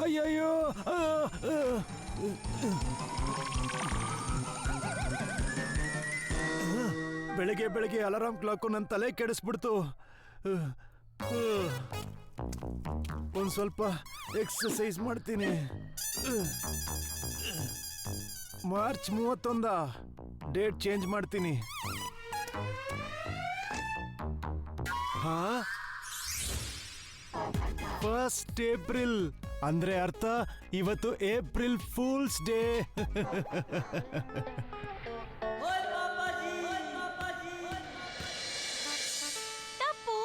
ಅಯ್ಯಯ್ಯೋ ಬೆಳಿಗ್ಗೆ ಬೆಳಿಗ್ಗೆ ಅಲಾರಾಮ್ ಕ್ಲಾಕು ನನ್ನ ತಲೆ ಕೆಡಿಸ್ಬಿಡ್ತು. ಒಂದ್ ಸ್ವಲ್ಪ ಎಕ್ಸರ್ಸೈಸ್ ಮಾಡ್ತೀನಿ. ಮಾರ್ಚ್ 31 ಡೇಟ್ ಚೇಂಜ್ ಮಾಡ್ತೀನಿ. ಹಾ, 1 ಏಪ್ರಿಲ್ ಅಂದ್ರೆ ಅರ್ಥ ಇವತ್ತು ಏಪ್ರಿಲ್ ಫೂಲ್ಸ್ ಡೇ. ಟಪ್ಪು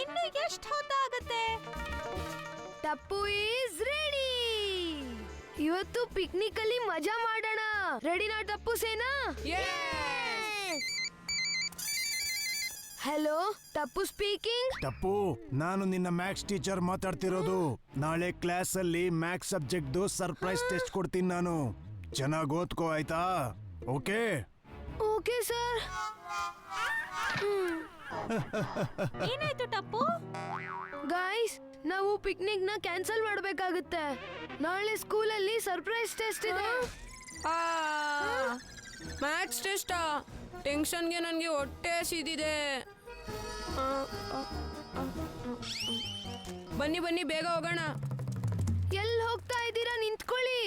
ಇನ್ನು ಎಷ್ಟು ಹೊತ್ತಾಗುತ್ತೆ? Tapu is ready. ಇವತ್ತು ಪಿಕ್ನಿಕ್ ಅಲ್ಲಿ ಮಜಾ ಮಾಡೋಣ. ರೆಡಿನಾ ಟಪ್ಪು ಸೇನಾ? Hello, Tipu speaking. ಟಪ್ಪು, ನಾನು ನಿನ್ನ ಮ್ಯಾಥ್ಸ್ ಟೀಚರ್ ಮಾತಾಡ್ತಿರೋದು. ನಾಳೆ ಕ್ಲಾಸ್ ಅಲ್ಲಿ ಮ್ಯಾಥ್ಸ್ ಸಬ್ಜೆಕ್ಟ್ ಸರ್ಪ್ರೈಸ್ ಟೆಸ್ಟ್ ಕೊಡ್ತೀನಿ ನಾನು. ಚೆನ್ನಾಗಿ ಓದ್ಕೋ, ಆಯ್ತಾ? Okay okay sir. ಏನಾಯ್ತು ಟಪ್ಪು? ಗಾಯ್ಸ್, ನಾವು ಪಿಕ್ನಿಕ್ ನ ಕ್ಯಾನ್ಸಲ್ ಮಾಡಬೇಕಾಗುತ್ತೆ. ನಾಳೆ ಸ್ಕೂಲಲ್ಲಿ ಸರ್ಪ್ರೈಸ್ ಟೆಸ್ಟ್ ಇದೆ. ಮ್ಯಾಥ್ಸ್ ಟೆಸ್ಟಾ? ಟೆನ್ಷನ್ಗೆ ನನಗೆ ಹೊಟ್ಟೆ ಸಿದಿದೆ. ಬನ್ನಿ ಬನ್ನಿ, ಬೇಗ ಹೋಗೋಣ. ಎಲ್ಲಿ ಹೋಗ್ತಾ ಇದ್ದೀರಾ? ನಿಂತ್ಕೊಳ್ಳಿ.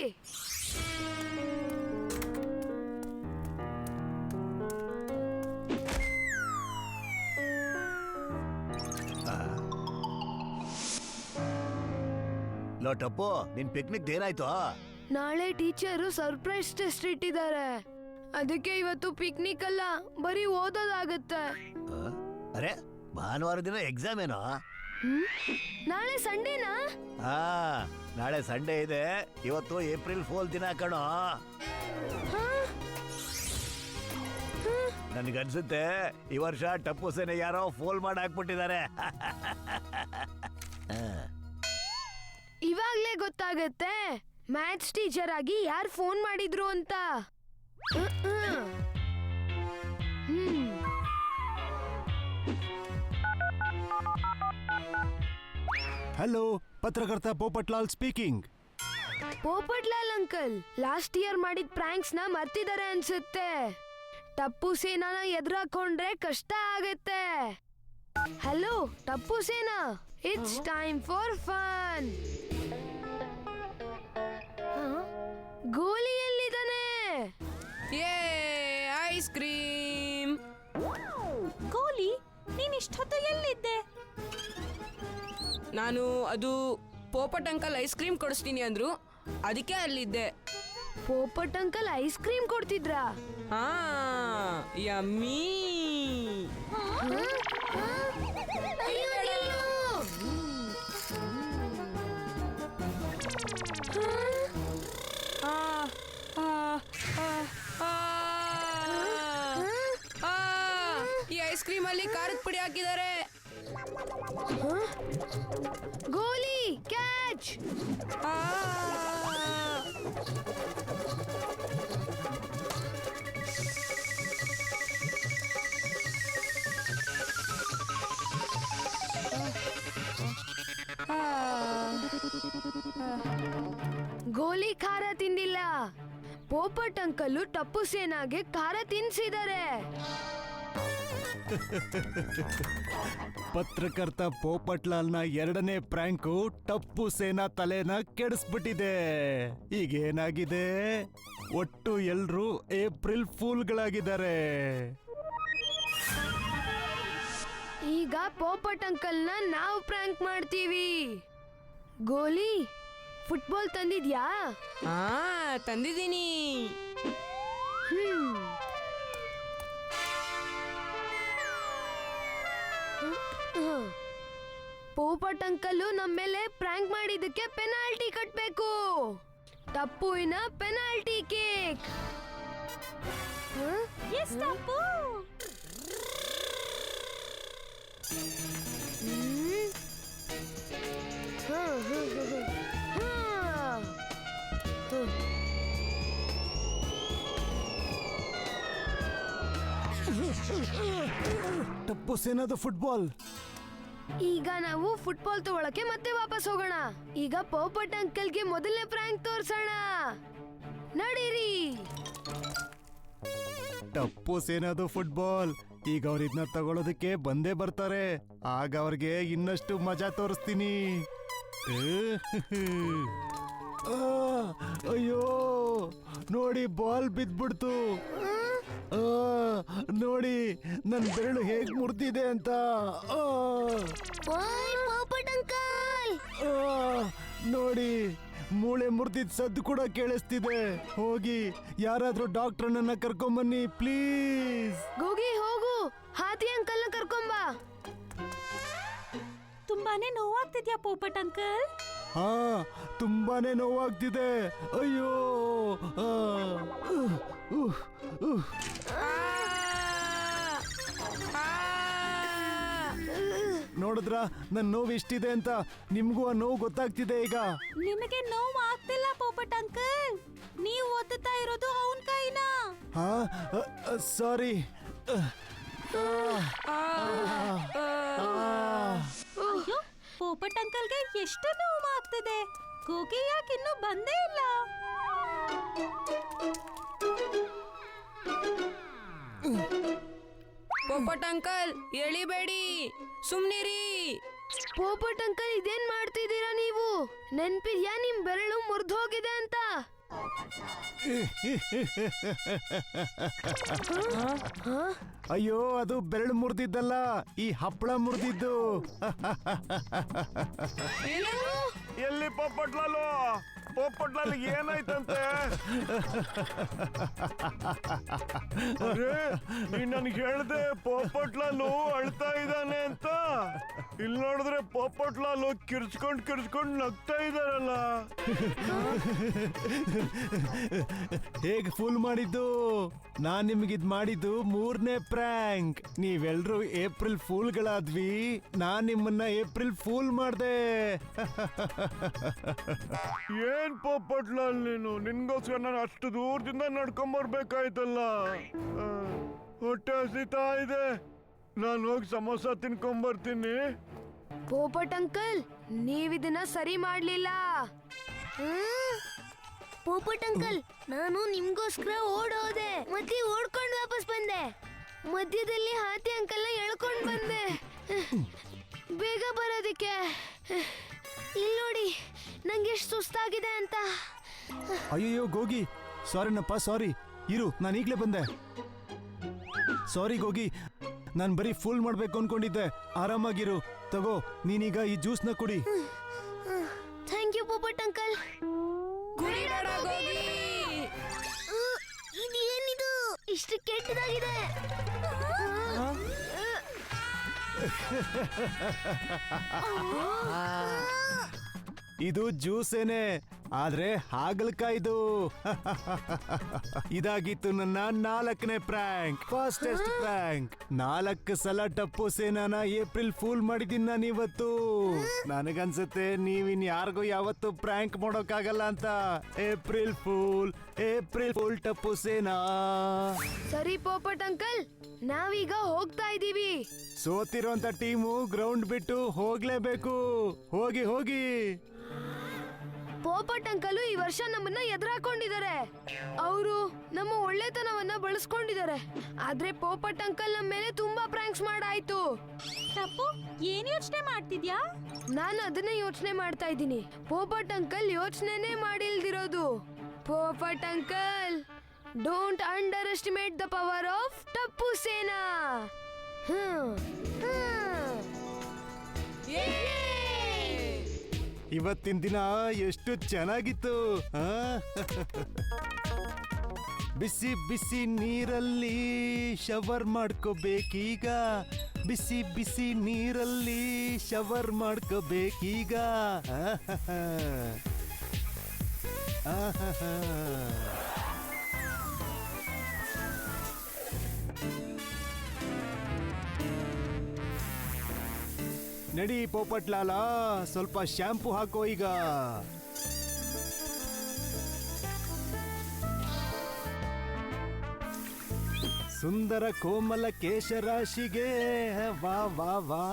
ಲೋ ಟಪ್ಪು, ನಿನ್ ಪಿಕ್ನಿಕ್ ಏನಾಯ್ತು? ನಾಳೆ ಟೀಚರು ಸರ್ಪ್ರೈಸ್ ಟೆಸ್ಟ್ ಇಟ್ಟಿದ್ದಾರೆ. ಅದಕ್ಕೆ ಇವತ್ತು ಪಿಕ್ನಿಕ್ ಅಲ್ಲ, ಬರೀ ಓದೋದಾಗತ್ತೆ. ಅರೆ, ಭಾನುವಾರ ದಿನ ಎಕ್ಸಾಮ್ ಏನೋ? ನಾಳೆ ಸಂಡೇನಾ? ಹಾ, ನಾಳೆ ಸಂಡೇ ಇದೆ. ಇವತ್ತು ಏಪ್ರಿಲ್ ಫೂಲ್ ದಿನ ಕಣೋ. ನನ್ಗನ್ಸುತ್ತೆ ಈ ವರ್ಷ ಟಪ್ಪು ಸೇನೆ ಯಾರೋ ಫೋಲ್ ಮಾಡಿ ಹಾಕ್ಬಿಟ್ಟಿದ್ದಾರೆ. ಇವಾಗ್ಲೇ ಗೊತ್ತಾಗತ್ತೆ ಮ್ಯಾಥ್ಸ್ ಟೀಚರ್ ಆಗಿ ಯಾರು ಫೋನ್ ಮಾಡಿದ್ರು ಅಂತ. ಹಲೋ, ಪತ್ರಕರ್ತ ಪೋಪಟ್ಲಾಲ್ ಸ್ಪೀಕಿಂಗ್. ಪೋಪಟ್ಲಾಲ್ ಅಂಕಲ್, ಲಾಸ್ಟ್ ಇಯರ್ ಮಾಡಿದ ಪ್ರ್ಯಾಂಕ್ಸ್ ನ ಮರ್ತಿದ್ದಾರೆ ಅನ್ಸುತ್ತೆ. ಟಪ್ಪು ಸೇನಾನ ಎದುರಾಕೊಂಡ್ರೆ ಕಷ್ಟ ಆಗತ್ತೆ. ಹಲೋ ಟಪ್ಪು ಸೇನಾ, ಇಟ್ಸ್ ಟೈಮ್ ಫಾರ್ ಫನ್. ಗೋಲಿ ಎಲ್ಲಿದ್ದಾನೆ? Ice cream. ಗೋಲಿ, ನೀನ್ ಇಷ್ಟೊತ್ತು ಎಲ್ಲಿದ್ದೆ? ನಾನು ಅದು ಪೋಪಟ್ ಅಂಕಲ್ ಐಸ್ ಕ್ರೀಮ್ ಕೊಡಿಸ್ತೀನಿ ಅಂದ್ರು, ಅದಕ್ಕೆ ಅಲ್ಲಿದ್ದೆ. Popat uncle ice cream ಕೊಡ್ತಿದ್ರಾ? ಹಾ, ಯಮ್ಮಿ. ಈ ಐಸ್ ಕ್ರೀಮ್ ಅಲ್ಲಿ ಖಾರದ ಪುಡಿ ಹಾಕಿದ್ದಾರೆ. ಗೋಲಿ ಕ್ಯಾಚ್. ಗೋಲಿ ಖಾರ ತಿಂದಿಲ್ಲ. ಪೋಪಟ್ ಅಂಕಲ್ ಟಪ್ಪು ಸೇನಾಗೆ ಖಾರ ತಿನ್ಸಿದ್ದಾರೆ. ಪತ್ರಕರ್ತ ಪೋಪಟ್ಲಾಲ್ನ ಎರಡನೇ ಪ್ರ್ಯಾಂಕು ಟಪ್ಪು ಸೇನಾ ತಲೆನ ಕೆಡಿಸ್ಬಿಟ್ಟಿದೆ. ಈಗೇನಾಗಿದೆ? ಒಟ್ಟು ಎಲ್ರೂ ಏಪ್ರಿಲ್ ಫೂಲ್ಗಳಾಗಿದ್ದಾರೆ. ಈಗ ಪೋಪಟ್ ಅಂಕಲ್ನ ನಾವು ಪ್ರ್ಯಾಂಕ್ ಮಾಡ್ತೀವಿ. ಗೋಲಿ, ಫುಟ್ಬಾಲ್ ತಂದಿದ್ಯಾ? ತಂದಿದ್ದೀನಿ. ಪೋಪಟ್ ಅಂಕಲ್ ನಮ್ಮ ಮೇಲೆ ಪ್ರ್ಯಾಂಕ್ ಮಾಡಿದ್ದಕ್ಕೆ ಪೆನಾಲ್ಟಿ ಕಟ್ಬೇಕು. ಟಪ್ಪುವಿನ penalty cake. Yes Tapu. Tapu ಸೇನಾದ ಫುಟ್ಬಾಲ್. ಈಗ ನಾವು ಫುಟ್ಬಾಲ್ ತಗೊಳಕ್ಕೆ ಮತ್ತೆ ವಾಪಸ್ ಹೋಗೋಣ. ಈಗ ಪೋಪಟ್ ಅಂಕಲ್ಗೆ ಮೊದಲನೇ ಪ್ರಾಂಕ್ ತೋರ್ಸೋಣ. ನಡೀರಿ. ಟಪ್ಪು ಸೇನದು ಫುಟ್ಬಾಲ್. ಈಗ ಅವ್ರು ಇದನ್ನ ತಗೊಳ್ಳೋದಕ್ಕೆ ಬಂದೇ ಬರ್ತಾರೆ. ಆಗ ಅವ್ರಿಗೆ ಇನ್ನಷ್ಟು ಮಜಾ ತೋರಿಸ್ತೀನಿ. ಆ, ಅಯ್ಯೋ ನೋಡಿ, ಬಾಲ್ ಬಿದ್ಬಿಡ್ತು. ಆ, ನೋಡಿ ನನ್ ಬೆರಳು ಹೇಗ್ ಮುರಿದಿದೆ ಅಂತ. ಪೋಪಟ್ ಅಂಕಲ್, ನೋಡಿ, ಮೂಳೆ ಮುರಿದಿದ್ ಸದ್ದು ಕೂಡ ಕೇಳಿಸ್ತಿದೆ. ಹೋಗಿ ಯಾರಾದ್ರೂ ಡಾಕ್ಟರ್ನನ್ನ ಕರ್ಕೊಂಬನ್ನಿ ಪ್ಲೀಸ್. ಗೋಗಿ ಹೋಗು, ಹಾತಿ ಅಂಕಲ್ನ ಕರ್ಕೊಂಬ. ತುಂಬಾನೇ ನೋವಾಗ್ತಿದ್ಯಾ ಪೋಪಟ್ ಅಂಕಲ್? ಹಾ, ತುಂಬಾನೇ ನೋವಾಗ್ತಿದೆ. ಅಯ್ಯೋ ಆ, ಉಹ್, ಉಹ್. ನೋಡಿದ್ರ ನನ್ ನೋವು ಎಷ್ಟಿದೆ ಅಂತ. ನಿಮ್ಗೂ ಆ ನೋವು ಗೊತ್ತಾಗ್ತಿದೆ ಈಗ. ನಿಮಗೆ ನೋವು ಆಗ್ತಿಲ್ಲ ಪೋಪಟ್ ಅಂಕಲ್, ನೀವು ಒತ್ತುತ್ತಾ ಇರೋದು ಅವನ್ ಕೈನ. ಹಾ, ಸಾರಿ. ಅಯ್ಯೋ, ಪೋಪಟ್ ಅಂಕಲ್ಗೆ ಎಷ್ಟು ನೋವು ಆಗ್ತಿದೆ. ಗೋಗಿ ಯಾಕೆ ಇನ್ನೂ ಬಂದೇ ಇಲ್ಲ? ಪೋಪಟ್ ಅಂಕಲ್ ಎಳಿಬೇಡಿ, ಸುಮ್ನಿರಿ. ಪೋಪಟ್ ಅಂಕಲ್, ಇದೇನ್ ಮಾಡ್ತಿದ್ದೀರಾ ನೀವು? ನೆನ್ಪಿದ್ಯಾ ನಿಮ್ ಬೆರಳು ಮುರಿದು ಹೋಗಿದೆ ಅಂತ? ಅಯ್ಯೋ, ಅದು ಬೆರಳು ಮುರಿದಿದ್ದಲ್ಲ, ಈ ಹಪ್ಪಳ ಮುರಿದಿದ್ದು. ಎಲ್ಲಿ ಪೋಪಟ್ಲಾಲು? ಪೋಪಟ್ಲಾಲ್ ಏನಾಯ್ತಂತೆ? ನೀನ್ ನನ್ಗೆ ಹೇಳ್ದೆ ಪೋಪಟ್ಲಾಲು ಅಳ್ತಾ ಇದ್ದಾನೆ ಅಂತ. ಇಲ್ಲಿ ನೋಡಿದ್ರೆ ಪೋಪಟ್ಲಾಲು ಕಿರ್ಚ್ಕೊಂಡ್ ನಗ್ತಾ ಇದಾರಲ್ಲ. ಹೇಗ್ ಫೂಲ್ ಮಾಡಿದ್ದು? ನಾನ್ ನಿಮ್ಗಿದ್ ಮಾಡಿದ್ದು 3ನೇ ಪ್ರ್ಯಾಂಕ್. ನೀವೆಲ್ರೂ ಏಪ್ರಿಲ್ ಫೂಲ್ಗಳಾದ್ವಿ, ನಾನ್ ನಿಮ್ಮನ್ನ ಏಪ್ರಿಲ್ ಫೂಲ್ ಮಾಡ್ದೆ. ಏನ್ ಪೋಪಟ್ಲಾಲ್ ನೀನು? ನಿನ್ಗೋಸ್ಕರ ನಾನು ಅಷ್ಟು ದೂರದಿಂದ ನಡ್ಕೊಂಬರ್ಬೇಕಾಯ್ತಲ್ಲ. ಹೊಟ್ಟೆ ಹಸಿತಾ ಇದೆ, ನಾನು ಹೋಗಿ ಸಮೋಸ ತಿನ್ಕೊಂಬರ್ತೀನಿ. ಪೋಪಟ್ ಅಂಕಲ್, ನೀವಿದನ್ನ ಸರಿ ಮಾಡ್ಲಿಲ್ಲ. ಪೋಪಟ್ ಅಂಕಲ್, ನಾನು ನಿಮ್ಗೋಸ್ಕರ ಓಡೋದೆ, ಮತ್ತೆ ಓಡ್ಕೊಂಡು ವಾಪಸ್ ಬಂದೆ. ಮಧ್ಯದಲ್ಲಿ ಹಾತಿ ಅಂಕಲ್ನ ಎಳ್ಕೊಂಡ್ ಬಂದೆ. ಬೇಗ ಬರೋದಿಕ್ಕೆ. ಇಲ್ಲಿ ನೋಡಿ, ನಂಗೆ ಎಷ್ಟು ಸುಸ್ತಾಗಿದೆ ಅಂತ. ಅಯ್ಯೋ ಗೋಗಿ, ಸಾರಿನಪ್ಪ, ಸಾರಿ. ಇರು, ನಾನು ಈಗಲೇ ಬಂದೆ. ಸಾರಿ ಗೋಗಿ, ನಾನು ಬರೀ ಫುಲ್ ಮಾಡ್ಬೇಕು ಅನ್ಕೊಂಡಿದ್ದೆ. ಆರಾಮಾಗಿರು. ತಗೋ, ನೀನೀಗ ಈ ಜ್ಯೂಸ್ನ ಕುಡಿ. Thank you Popat uncle. ಕುಡಿಬೇಡ ಗೋಗಿ. ಇದೇನಿದು ಇಷ್ಟು ಕೆಟ್ಟದಾಗಿದೆ? ಇದು ಜ್ಯೂಸೇನೆ, ಆದ್ರೆ ಹಾಗಲಕಾಯ್ದು. ಇದಾಗಿತ್ತು ನನ್ನ 4ನೇ ಪ್ರ್ಯಾಂಕ್, ಫಾಸ್ಟೆಸ್ಟ್ ಪ್ರ್ಯಾಂಕ್. 4 ಸಲ ಟಪ್ಪು ಸೇನಾನ ಏಪ್ರಿಲ್ ಫೂಲ್ ಮಾಡಿದ್ದೀನಿ ನಾನು ಇವತ್ತು. ನನಗನ್ಸುತ್ತೆ ನೀವಿನ್ ಯಾರಿಗೂ ಯಾವತ್ತು ಪ್ರ್ಯಾಂಕ್ ಮಾಡೋಕ್ಕಾಗಲ್ಲ ಅಂತ. April pool, April pool Tipu ಸೇನಾ. ಸರಿ ಪೋಪಟ್ ಅಂಕಲ್, ನಾವೀಗ ಹೋಗ್ತಾ ಇದೀವಿ. ಸೋತಿರೋಂತ ಟೀಮು ಗ್ರೌಂಡ್ ಬಿಟ್ಟು ಹೋಗ್ಲೇಬೇಕು. ಹೋಗಿ ಹೋಗಿ. ಪೋಪಟ್ ಅಂಕಲ್ ಈ ವರ್ಷ ನಮ್ಮನ್ನ ಎದುರಾಕೊಂಡಿದ್ದಾರೆ. ಅವರು ನಮ್ಮ ಒಳ್ಳೆತನವನ್ನ ಬಳಸ್ಕೊಂಡಿದ್ದಾರೆ. ಆದ್ರೆ ಪೋಪಟ್ ಅಂಕಲ್ ನಮ್ಮ ಮೇಲೆ ತುಂಬಾ ಪ್ರ್ಯಾಂಕ್ಸ್ ಮಾಡಾಯ್ತು. ಟಪ್ಪು, ಏನ್ ಯೋಚನೆ ಮಾಡ್ತಿದ್ಯಾ? ನಾನು ಅದನ್ನೇ ಯೋಚನೆ ಮಾಡ್ತಾ ಇದ್ದೀನಿ. ಪೋಪಟ್ ಅಂಕಲ್ ಯೋಚನೆನೇ ಮಾಡಿಲ್ದಿರೋದು. Popat uncle, don't underestimate the power of Tapu Sena. ಇವತ್ತಿನ ದಿನ ಎಷ್ಟು ಚೆನ್ನಾಗಿತ್ತು. ಬಿಸಿ ಬಿಸಿ ನೀರಲ್ಲಿ ಶವರ್ ಮಾಡ್ಕೋಬೇಕೀಗ. ಬಿಸಿ ಬಿಸಿ ನೀರಲ್ಲಿ ಶವರ್ ಮಾಡ್ಕೋಬೇಕೀಗ. ನಡಿ ಪೋಪಟ್ಲಾಲ, ಸ್ವಲ್ಪ ಶ್ಯಾಂಪು ಹಾಕೋ ಈಗ. ಸುಂದರ ಕೋಮಲ ಕೇಶರಾಶಿಗೆ ವಾ ವಾ ವಾ.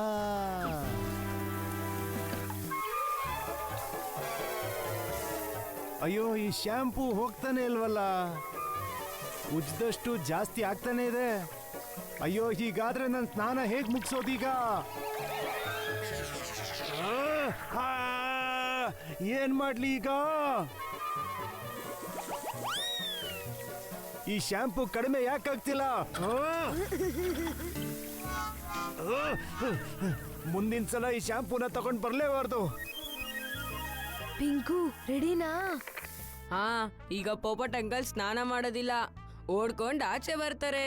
ಅಯ್ಯೋ ಈ ಶ್ಯಾಂಪೂ ಹೋಗ್ತಾನೆ ಇಲ್ವಲ್ಲ, ಉಜ್ದಷ್ಟು ಜಾಸ್ತಿ ಆಗ್ತಾನೆ ಇದೆ. ಅಯ್ಯೋ ಹೀಗಾದ್ರೆ ನನ್ನ ಸ್ನಾನ ಹೇಗ್ ಮುಗಿಸೋದೀಗ? ಏನ್ ಮಾಡ್ಲಿ ಈಗ? ಈ ಶ್ಯಾಂಪೂ ಕಡಿಮೆ ಯಾಕಾಗ್ತಿಲ್ಲ? ಮುಂದಿನ ಸಲ ಈ ಶ್ಯಾಂಪೂನ ತಗೊಂಡ್ ಬರ್ಲೇಬಾರ್ದು. ಪಿಂಕು ರೆಡಿನಾ? ಹಾ, ಈಗ ಪೋಪಟ್ ಅಂಕಲ್ ಸ್ನಾನ ಮಾಡೋದಿಲ್ಲ, ಓಡ್ಕೊಂಡ್ ಆಚೆ ಬರ್ತಾರೆ.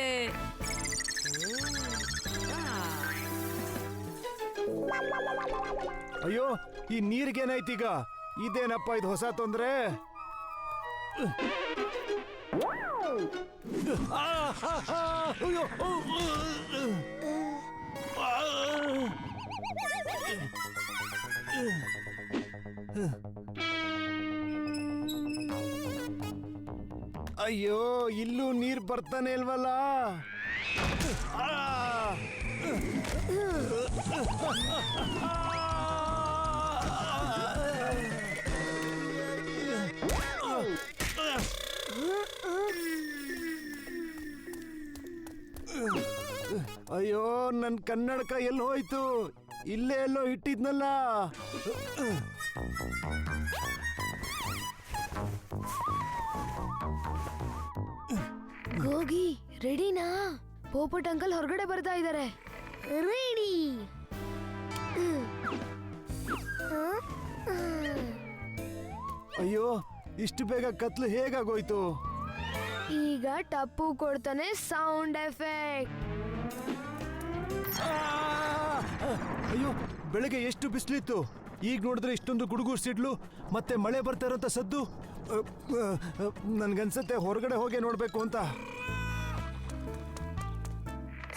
ಅಯ್ಯೋ ಈ ನೀರಿಗೇನಾಯ್ತೀಗ? ಇದೇನಪ್ಪ ಇದು ಹೊಸ ತೊಂದ್ರೆ? ಅಯ್ಯೋ ಇಲ್ಲೂ ನೀರ್ ಬರ್ತಾನೆ ಇಲ್ವಲ್ಲ? ಅಯ್ಯೋ ನನ್ ಕನ್ನಡಕ ಎಲ್ಲಿ ಹೋಯ್ತು? ಇಲ್ಲೇ ಎಲ್ಲೋ ಇಟ್ಟಿದ್ನಲ್ಲ. ಗೋಗಿ ರೆಡಿನಾ? ಪೋಪಟ್ ಅಂಕಲ್ ಹೊರಗಡೆ ಬರ್ತಾ ಇದ್ದಾರೆ. ರೆಡಿ. ಅಯ್ಯೋ ಇಷ್ಟು ಬೇಗ ಕತ್ಲು ಹೇಗಾಗೋಯ್ತು? ಈಗ ಟಪ್ಪು ಕೊಡ್ತಾನೆ ಸೌಂಡ್ ಎಫೆಕ್ಟ್. ಅಯ್ಯೋ ಬೆಳಗ್ಗೆ ಎಷ್ಟು ಬಿಸಿಲಿತ್ತು, ಈಗ ನೋಡಿದ್ರೆ ಇಷ್ಟೊಂದು ಗುಡುಗು ಸಿಡ್ಲು ಮತ್ತೆ ಮಳೆ ಬರ್ತಾ ಇರೋಂಥ ಸದ್ದು. ನನ್ಗನ್ಸತ್ತೆ ಹೊರಗಡೆ ಹೋಗಿ ನೋಡ್ಬೇಕು ಅಂತ.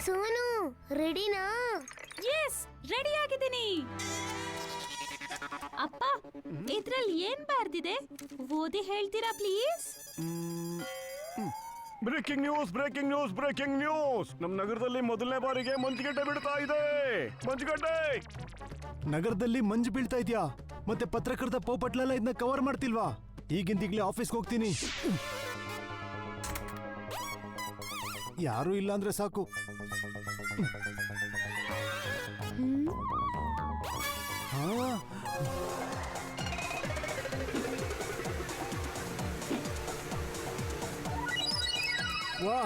ಸೋನು ರೆಡಿನಾ? ಎಸ್, ರೆಡಿ ಆಗಿದ್ದೀನಿ. ಅಪ್ಪ, ಇದ್ರಲ್ಲಿ ಏನ್ ಬರ್ದಿದೆ? ಓದಿ ಹೇಳ್ತೀರಾ please? Breaking news, breaking news, breaking news! ನಮ್ಮ ನಗರದಲ್ಲಿ ಮೊದಲನೇ ಬಾರಿಗೆ ಮಂಜುಗಡ್ಡೆ ಬೀಳ್ತಾ ಇದೆ. ಮಂಜುಗಡ್ಡೆ ನಗರದಲ್ಲಿ ಮಂಜು ಬೀಳ್ತಾ ಇದೆಯಾ? ಮತ್ತೆ ಪತ್ರಕರ್ತ ಪೋಪಟ್ಲೆಲ್ಲ ಇದನ್ನ ಕವರ್ ಮಾಡ್ತಿಲ್ವಾ? ಈಗಿಂದೀಗ್ಲೇ ಆಫೀಸ್ಗೆ ಹೋಗ್ತೀನಿ. ಯಾರು ಇಲ್ಲ ಅಂದ್ರೆ ಸಾಕು. ವಾ,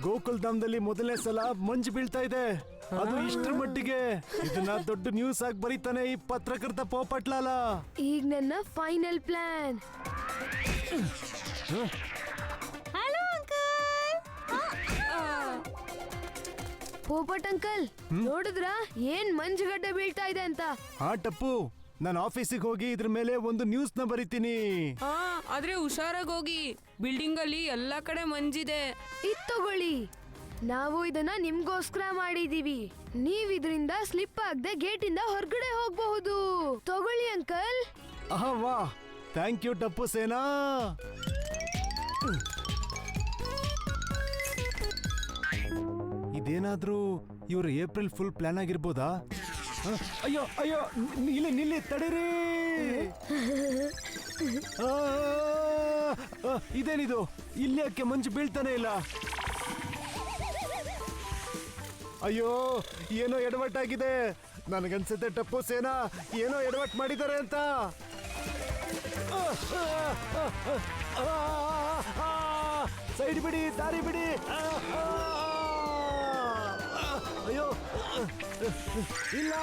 ಗೋಕುಲ್ ಧಾಮದಲ್ಲಿ ಮೊದಲನೇ ಸಲ ಮಂಜು ಬೀಳ್ತಾ ಇದೆ, ಅದು ಇಷ್ಟರ ಮಟ್ಟಿಗೆ. ಇದನ್ನ ದೊಡ್ಡ ನ್ಯೂಸ್ ಆಗಿ ಬರೀತಾನೆ ಈ ಪತ್ರಕರ್ತ ಪೋಪಟ್ಲಾಲ. ಈಗ ನನ್ನ final plan. Hello uncle. Popat uncle ನೋಡಿದ್ರಾ ಏನ್ ಮಂಜುಗಡ್ಡೆ ಬೀಳ್ತಾ ಇದೆ ಅಂತ? ಆ ಟಪ್ಪು, ನಾನು ಆಫೀಸಿಗೆ ಹೋಗಿ ಇದ್ರ ಮೇಲೆ ಒಂದು ನ್ಯೂಸ್ ನ ಬರೀತೀನಿ. ಹಾ, ಆದ್ರೆ ಹುಷಾರಾಗಿ ಹೋಗಿ, ಬಿಲ್ಡಿಂಗ್ ಅಲ್ಲಿ ಎಲ್ಲಾ ಕಡೆ ಮಂಜಿದೆ. ಇದ್ ತಗೊಳ್ಳಿ, ನಾವು ಇದನ್ನ ನಿಮ್ಗೋಸ್ಕರ ಮಾಡಿದೀವಿ. ನೀವ್ ಇದರಿಂದ ಸ್ಲಿಪ್ ಆಗದೆ ಗೇಟ್ ಇಂದ ಹೊರಗಡೆ ಹೋಗಬಹುದು. ತಗೊಳ್ಳಿ ಅಂಕಲ್. ಆಹಾ ವಾ, ಥ್ಯಾಂಕ್ ಯು ಟಪ್ಪು ಸೇನಾ. ಇದೇನಾದ್ರೂ ಇವ್ರ ಏಪ್ರಿಲ್ ಫುಲ್ ಪ್ಲಾನ್ ಆಗಿರ್ಬೋದಾ? ಅಯ್ಯೋ ಅಯ್ಯೋ, ನಿಲ್ಲಿ ನಿಲ್ಲಿ, ತಡೀರಿ. ಇದೇನಿದು? ಇಲ್ಲಿ ಯಾಕೆ ಮಂಜು ಬೀಳ್ತಾನೆ ಇಲ್ಲ? ಅಯ್ಯೋ ಏನೋ ಎಡವಟ್ಟಾಗಿದೆ. ನನಗನ್ಸುತ್ತೆ ಟಪ್ಪು ಸೇನಾ ಏನೋ ಎಡವಟ್ ಮಾಡಿದ್ದಾರೆ ಅಂತ. ಸೈಡ್ ಬಿಡಿ, ದಾರಿ ಬಿಡಿ. ಅಯ್ಯೋ ಇಲ್ಲ,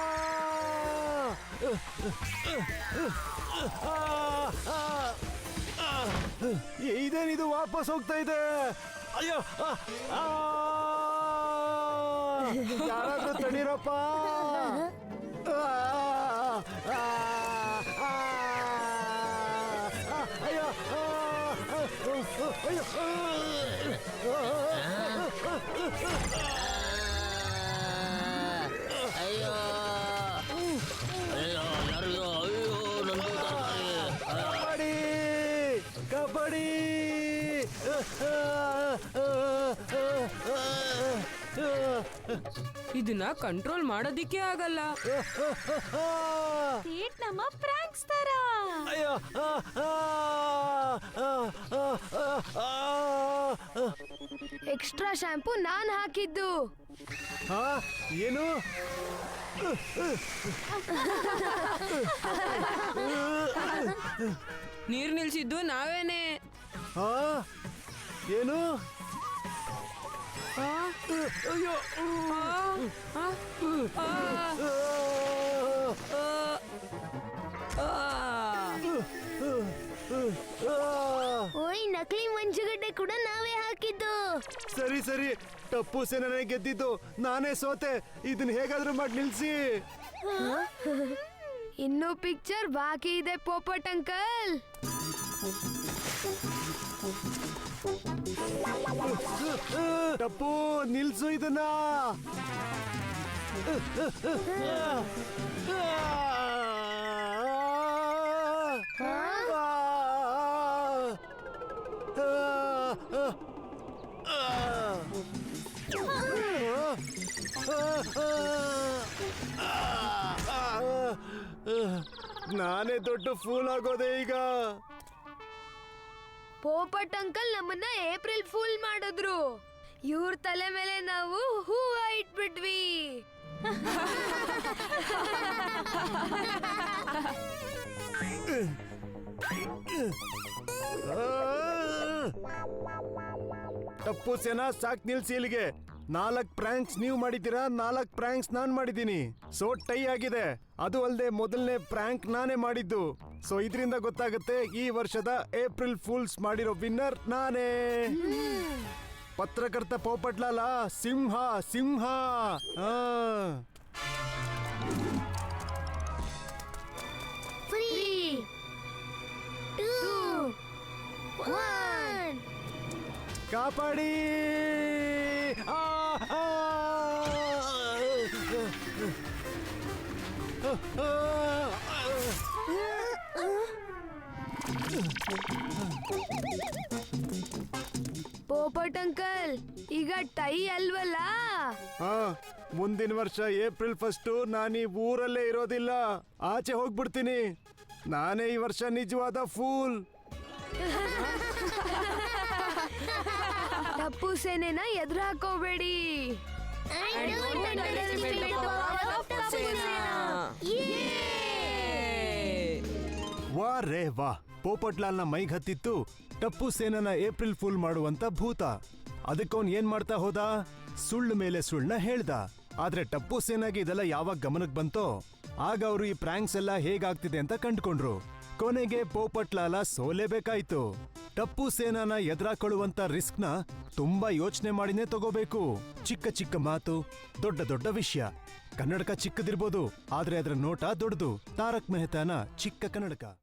ಇದೇನಿದು ವಾಪಸ್ ಹೋಗ್ತಾ ಇದೆ? ಅಯ್ಯೋ ಯಾರಾದ್ರೂ ತಡೀರಪ್ಪ. ಅಯ್ಯೋ ಅಯ್ಯೋ ಅಯ್ಯೋ ಅಯ್ಯೋ ಯಾರಿಗೋ ಅಯ್ಯೋ ನಂದು ತರಕಾರಿ. ಕಬಡ್ಡಿ ಇದನ್ನ ಕಂಟ್ರೋಲ್ ಮಾಡೋದಿಕ್ಕೆ ಆಗಲ್ಲ. ಸೇಟ್ ನಮ್ಮ ಪ್ರಾಂಕ್ಸ್ ತರ. ಅಯ್ಯೋ ಆ, ಆ, ಆ, ಆ, ಆ, ಆ. ಎಕ್ಸ್ಟ್ರಾ ಶಾಂಪೂ ನಾನ್ ಹಾಕಿದ್ದು. ಆ, ಏನು ನೀರ್ ನಿಲ್ಸಿದ್ದು ನಾವೇನೆ. ಆ, ಏನು ಅಯ್ಯೋ ಓಯ್, ನಕಲಿ ಮಂಜುಗಡ್ಡೆ ಕೂಡ ನಾವೇ ಹಾಕಿದ್ದು. ಸರಿ ಸರಿ, ಟಪ್ಪು ಸೇನೆ ಗೆದ್ದಿದ್ದು, ನಾನೇ ಸೋತೆ. ಇದನ್ನ ಹೇಗಾದ್ರೂ ಮಾಡಿ ನಿಲ್ಸಿ. ಇನ್ನೂ ಪಿಕ್ಚರ್ ಬಾಕಿ ಇದೆ ಪೋಪಟ್ ಅಂಕಲ್. ಟಪ್ಪು, ನಿಲ್ಸು ಇದನ್ನ. ನಾನೇ ದೊಡ್ಡ ಫೂಲ್ ಆಗೋದೆ ಈಗ. ಪೋಪಟ್ ಅಂಕಲ್ ನಮ್ಮನ್ನ ಏಪ್ರಿಲ್ ಫೂಲ್ ಮಾಡಿದ್ರು. ಇವ್ರ ತಲೆ ಮೇಲೆ ನಾವು ಹೂವ ಇಟ್ಬಿಟ್ವಿ. ಟಪ್ಪು ಸೇನಾ, ಸಾಕ್ ನಿಲ್ಸಿ ಇಲ್ಲಿಗೆ. 4 ಪ್ರ್ಯಾಂಕ್ಸ್ ನೀವು ಮಾಡಿದ್ದೀರಾ, 4 ಪ್ರ್ಯಾಂಕ್ಸ್ ನಾನ್ ಮಾಡಿದ್ದೀನಿ. ಸೊ ಟೈ ಆಗಿದೆ. ಅದು ಅಲ್ಲದೆ ಮೊದಲನೇ ಪ್ರ್ಯಾಂಕ್ ನಾನೇ ಮಾಡಿದ್ದು. ಸೊ ಇದರಿಂದ ಗೊತ್ತಾಗುತ್ತೆ ಈ ವರ್ಷದ ಏಪ್ರಿಲ್ ಫೂಲ್ಸ್ ಮಾಡಿರೋ ವಿನ್ನರ್ ನಾನೇ. ಪತ್ರಕರ್ತ ಪೋಪಟ್ಲಾಲ ಸಿಂಹ ಸಿಂಹ. ಆ. ಕಾಪಾಡಿ. ಆ, ಆ. ಪೋಪಟ್ ಅಂಕಲ್, ಈಗ ಟೈ ಅಲ್ವಲ್ಲ? ಹಾ, ಮುಂದಿನ ವರ್ಷ ಏಪ್ರಿಲ್ 1 ನಾನು ಈ ಊರಲ್ಲೇ ಇರೋದಿಲ್ಲ, ಆಚೆ ಹೋಗ್ಬಿಡ್ತೀನಿ. ನಾನೇ ಈ ವರ್ಷ ನಿಜವಾದ ಫೂಲ್. ಟಪ್ಪು ಸೇನೆನ ಎದುರು ಹಾಕೋಬೇಡಿ. ವಾ ರೇ ವಾ, ಪೋಪಟ್ಲಾಲ್ನ ಮೈಗ್ ಹತ್ತಿತ್ತು ಟಪ್ಪು ಸೇನನ ಏಪ್ರಿಲ್ ಫೂಲ್ ಮಾಡುವಂತ ಭೂತ. ಅದಕ್ಕವನ್ ಏನ್ ಮಾಡ್ತಾ ಹೋದ? ಸುಳ್ಳು ಮೇಲೆ ಸುಳ್ಳನ್ನ ಹೇಳ್ದ. ಆದ್ರೆ ಟಪ್ಪು ಸೇನಾಗೆ ಇದೆಲ್ಲ ಯಾವಾಗ ಗಮನಕ್ಕೆ ಬಂತೋ ಆಗ ಅವರು ಈ ಪ್ರ್ಯಾಂಕ್ಸ್ ಎಲ್ಲ ಹೇಗಾಗ್ತಿದೆ ಅಂತ ಕಂಡ್ಕೊಂಡ್ರು. ಕೊನೆಗೆ ಪೋಪಟ್ಲಾಲ ಸೋಲೇಬೇಕಾಯ್ತು. ಟಪ್ಪು ಸೇನಾನ ಎದುರಾಕೊಳ್ಳುವಂತ ರಿಸ್ಕ್ನ ತುಂಬಾ ಯೋಚನೆ ಮಾಡಿನೇ ತಗೋಬೇಕು. ಚಿಕ್ಕ ಚಿಕ್ಕ ಮಾತು, ದೊಡ್ಡ ದೊಡ್ಡ ವಿಷಯ. ಕನ್ನಡಕ ಚಿಕ್ಕದಿರ್ಬೋದು, ಆದ್ರೆ ಅದರ ನೋಟ ದೊಡ್ಡದು. ತಾರಕ್ ಮೆಹತಾನ ಚಿಕ್ಕ ಕನ್ನಡಕ.